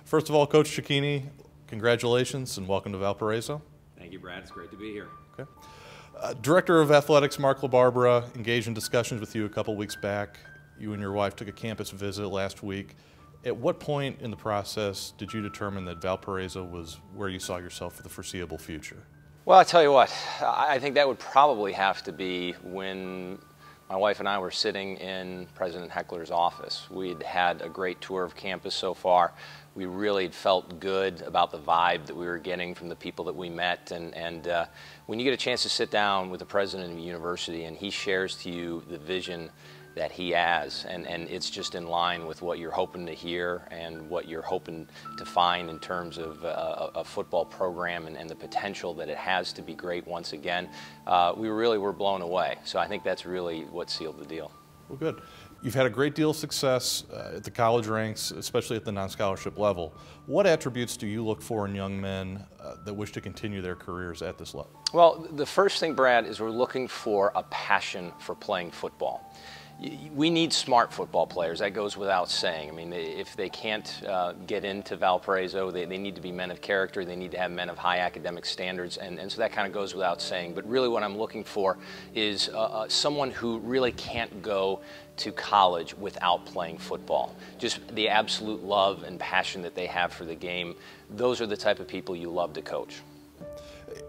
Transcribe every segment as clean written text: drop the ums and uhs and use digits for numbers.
First of all, Coach Cecchini, congratulations and welcome to Valparaiso. Thank you, Brad. It's great to be here. Okay. Director of Athletics Mark LaBarbera engaged in discussions with you a couple weeks back. You and your wife took a campus visit last week. At what point in the process did you determine that Valparaiso was where you saw yourself for the foreseeable future? Well, I'll tell you what, I think that would probably have to be when my wife and I were sitting in President Heckler's office. We'd had a great tour of campus so far. We really felt good about the vibe that we were getting from the people that we met. And when you get a chance to sit down with the president of a university and he shares to you the vision that he has, and it's just in line with what you're hoping to hear and what you're hoping to find in terms of a football program and the potential that it has to be great once again, we really were blown away. So I think that's really what sealed the deal. Well, good. You've had a great deal of success at the college ranks, especially at the non-scholarship level. What attributes do you look for in young men that wish to continue their careers at this level? Well, the first thing, Brad, is we're looking for a passion for playing football. We need smart football players. That goes without saying. I mean, if they can't get into Valparaiso, they need to be men of character. They need to have men of high academic standards, and so that kind of goes without saying. But really what I'm looking for is someone who really can't go to college without playing football. Just the absolute love and passion that they have for the game. Those are the type of people you love to coach.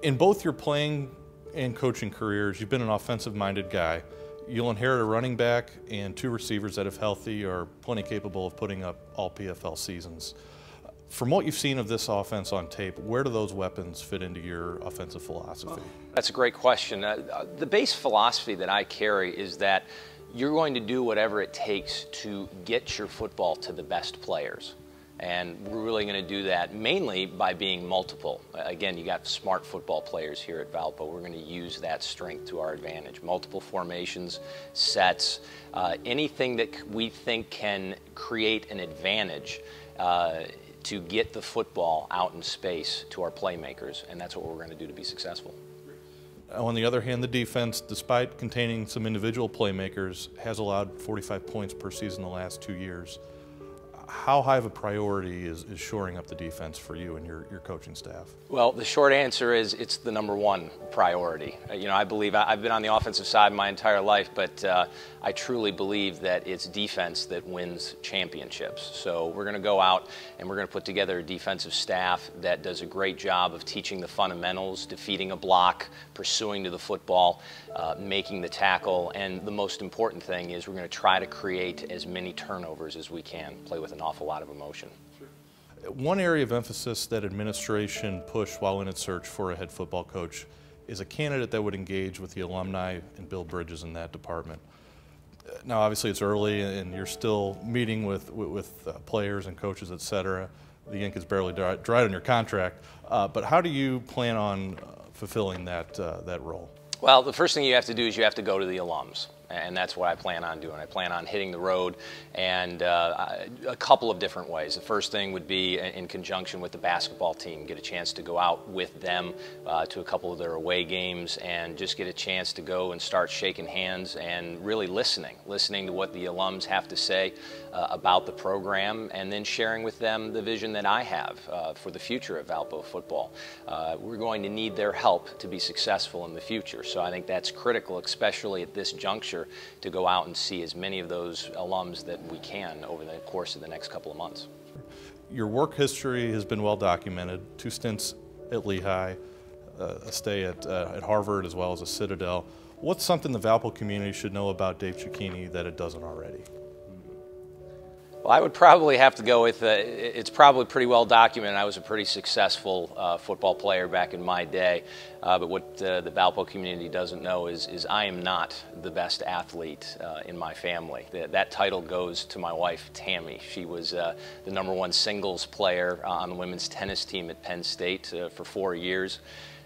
In both your playing and coaching careers, you've been an offensive-minded guy. You'll inherit a running back and two receivers that, if healthy, are plenty capable of putting up all PFL seasons. From what you've seen of this offense on tape, where do those weapons fit into your offensive philosophy? That's a great question. The base philosophy that I carry is that you're going to do whatever it takes to get your football to the best players. And we're really going to do that mainly by being multiple. Again, you got smart football players here at Valpo. We're going to use that strength to our advantage. Multiple formations, sets, anything that we think can create an advantage to get the football out in space to our playmakers. And that's what we're going to do to be successful. On the other hand, the defense, despite containing some individual playmakers, has allowed 45 points per season the last 2 years. How high of a priority is shoring up the defense for you and your coaching staff? Well, the short answer is it's the #1 priority. You know, I believe I've been on the offensive side my entire life, but I truly believe that it's defense that wins championships. So we're going to go out and we're going to put together a defensive staff that does a great job of teaching the fundamentals, defeating a block, pursuing to the football, making the tackle, and the most important thing is we're going to try to create as many turnovers as we can, play with an awful lot of emotion. One area of emphasis that administration pushed while in its search for a head football coach is a candidate that would engage with the alumni and build bridges in that department. Now, obviously, it's early and you're still meeting with players and coaches, et cetera. The ink is barely dried on your contract. But how do you plan on fulfilling that role? Well, the first thing you have to do is you have to go to the alums. And that's what I plan on doing. I plan on hitting the road and a couple of different ways. The first thing would be in conjunction with the basketball team, get a chance to go out with them to a couple of their away games and just get a chance to go and start shaking hands and really listening to what the alums have to say about the program, and then sharing with them the vision that I have for the future of Valpo football. We're going to need their help to be successful in the future, so I think that's critical, especially at this juncture, to go out and see as many of those alums that we can over the course of the next couple of months. Your work history has been well documented. 2 stints at Lehigh, a stay at Harvard, as well as a Citadel. What's something the Valpo community should know about Dave Cecchini that it doesn't already? Well, I would probably have to go with, it's probably pretty well documented. I was a pretty successful football player back in my day, but what the Valpo community doesn't know is I am not the best athlete in my family. That title goes to my wife, Tammy. She was the #1 singles player on the women's tennis team at Penn State for 4 years.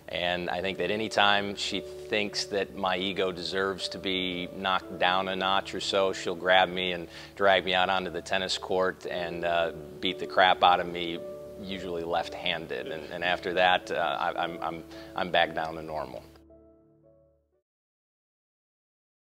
And I think that anytime she thinks that my ego deserves to be knocked down a notch or so, she'll grab me and drag me out onto the tennis court and beat the crap out of me, usually left-handed. And after that, I'm back down to normal.